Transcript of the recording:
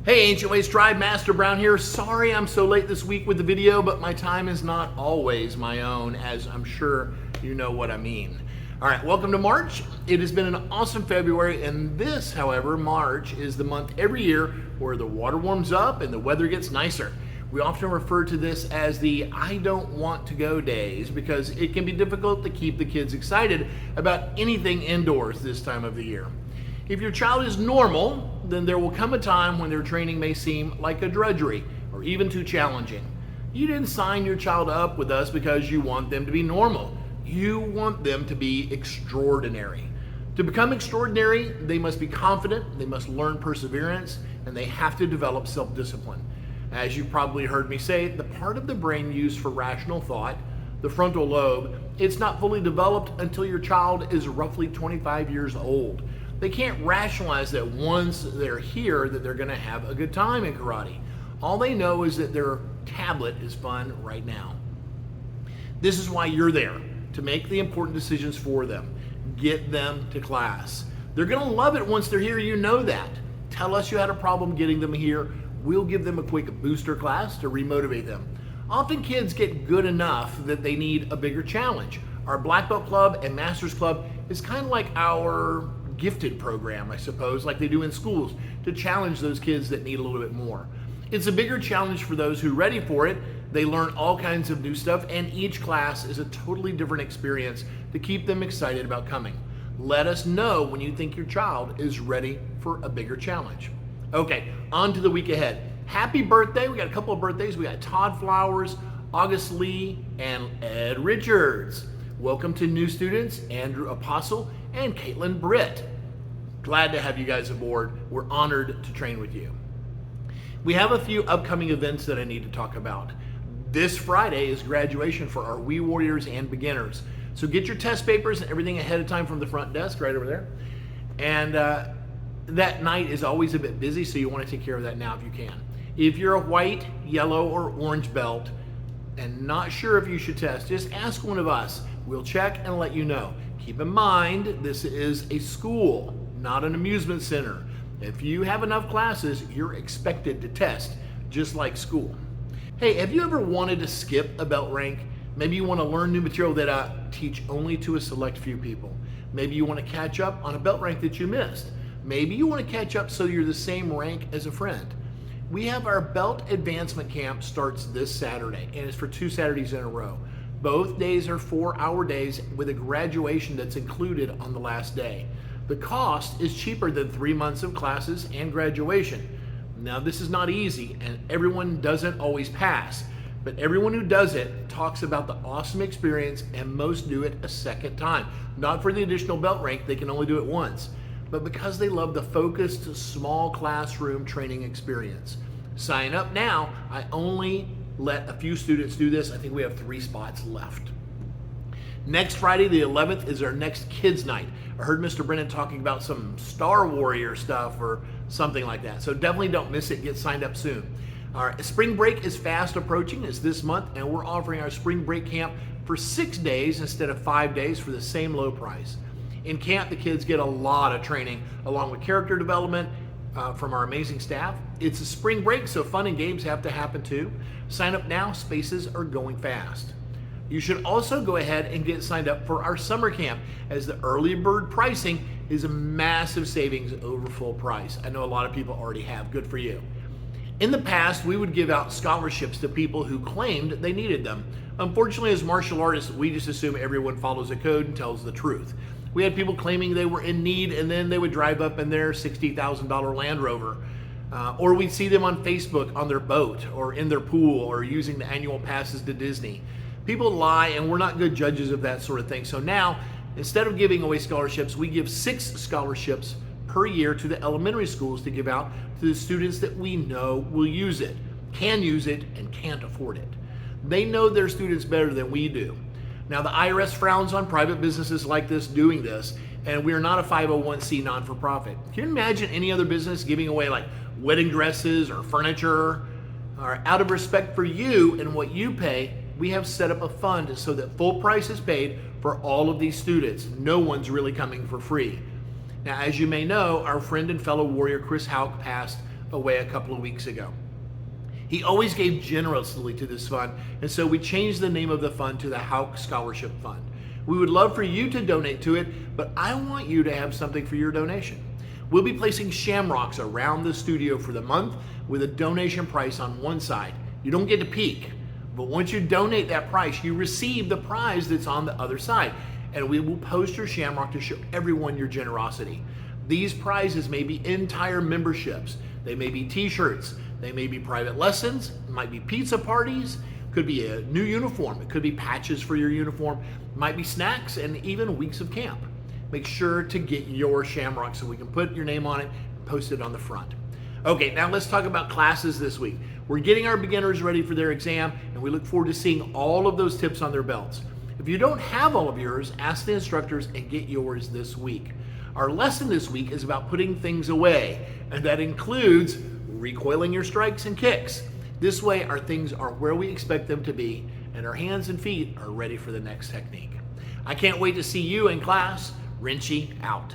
Hey, Ancient Ways Tribe, Master Brown here. Sorry I'm so late this week with the video, but my time is not always my own, as I'm sure you know what I mean. All right, welcome to March. It has been an awesome February, and this, however, March is the month every year where the water warms up and the weather gets nicer. We often refer to this as the I don't want to go days because it can be difficult to keep the kids excited about anything indoors this time of the year. If your child is normal, then there will come a time when their training may seem like a drudgery or even too challenging. You didn't sign your child up with us because you want them to be normal. You want them to be extraordinary. To become extraordinary, they must be confident, they must learn perseverance, and they have to develop self-discipline. As you probably heard me say, the part of the brain used for rational thought, the frontal lobe, it's not fully developed until your child is roughly 25 years old. They can't rationalize that once they're here that they're going to have a good time in karate. All they know is that their tablet is fun right now. This is why you're there, to make the important decisions for them. Get them to class. They're going to love it once they're here, you know that. Tell us you had a problem getting them here. We'll give them a quick booster class to remotivate them. Often kids get good enough that they need a bigger challenge. Our Black Belt Club and Masters Club is kind of like our gifted program, I suppose, like they do in schools, to challenge those kids that need a little bit more. It's a bigger challenge for those who are ready for it. They learn all kinds of new stuff, and each class is a totally different experience to keep them excited about coming. Let us know when you think your child is ready for a bigger challenge. Okay, on to the week ahead. Happy birthday. We got a couple of birthdays. We got Todd Flowers, August Lee, and Ed Richards. Welcome to new students, Andrew Apostle and Caitlin Britt. Glad to have you guys aboard. We're honored to train with you. We have a few upcoming events that I need to talk about. This Friday is graduation for our Wii Warriors and beginners. So get your test papers and everything ahead of time from the front desk right over there. And that night is always a bit busy, so you want to take care of that now if you can. If you're a white, yellow, or orange belt and not sure if you should test, just ask one of us. We'll check and let you know. Keep in mind, this is a school, not an amusement center. If you have enough classes, you're expected to test, just like school. Hey, have you ever wanted to skip a belt rank? Maybe you want to learn new material that I teach only to a select few people. Maybe you want to catch up on a belt rank that you missed. Maybe you want to catch up so you're the same rank as a friend. We have our belt advancement camp starts this Saturday, and it's for 2 Saturdays in a row. Both days are 4-hour days with a graduation that's included on the last day. The cost is cheaper than 3 months of classes and graduation. Now, this is not easy, and everyone doesn't always pass, but everyone who does it talks about the awesome experience, and most do it a second time. Not for the additional belt rank, they can only do it once, but because they love the focused, small classroom training experience. Sign up now. I only let a few students do this. I think we have 3 spots left. Next Friday, the 11th, is our next kids night. I heard Mr. Brennan talking about some Star Warrior stuff or something like that. So definitely don't miss it. Get signed up soon. All right, spring break is fast approaching. It's this month, and we're offering our spring break camp for 6 days instead of 5 days for the same low price. In camp, the kids get a lot of training along with character development from our amazing staff. It's a spring break, so fun and games have to happen too. Sign up now, spaces are going fast. You should also go ahead and get signed up for our summer camp, as the early bird pricing is a massive savings over full price. I know a lot of people already have. Good for you. In the past, we would give out scholarships to people who claimed they needed them. Unfortunately, as martial artists, we just assume everyone follows a code and tells the truth. We had people claiming they were in need, and then they would drive up in their $60,000 Land Rover. Or we'd see them on Facebook on their boat or in their pool or using the annual passes to Disney. People lie, and we're not good judges of that sort of thing. So now, instead of giving away scholarships, we give 6 scholarships per year to the elementary schools to give out to the students that we know will use it, can use it, and can't afford it. They know their students better than we do. Now, the IRS frowns on private businesses like this doing this, and we are not a 501c non-for-profit. Can you imagine any other business giving away like wedding dresses or furniture? Out of respect for you and what you pay, we have set up a fund so that full price is paid for all of these students. No one's really coming for free. Now, as you may know, our friend and fellow warrior Chris Houck passed away a couple of weeks ago. He always gave generously to this fund, and so we changed the name of the fund to the Houck Scholarship Fund. We would love for you to donate to it, but I want you to have something for your donation. We'll be placing Shamrocks around the studio for the month with a donation price on one side. You don't get to peek, but once you donate that price, you receive the prize that's on the other side, and we will post your Shamrock to show everyone your generosity. These prizes may be entire memberships. They may be t-shirts. They may be private lessons. It might be pizza parties. Could be a new uniform. It could be patches for your uniform. It might be snacks and even weeks of camp. Make sure to get your Shamrock so we can put your name on it and post it on the front. Okay, now let's talk about classes this week. We're getting our beginners ready for their exam, and we look forward to seeing all of those tips on their belts. If you don't have all of yours, ask the instructors and get yours this week. Our lesson this week is about putting things away, and that includes recoiling your strikes and kicks. This way, our things are where we expect them to be, and our hands and feet are ready for the next technique. I can't wait to see you in class. Rinchy out.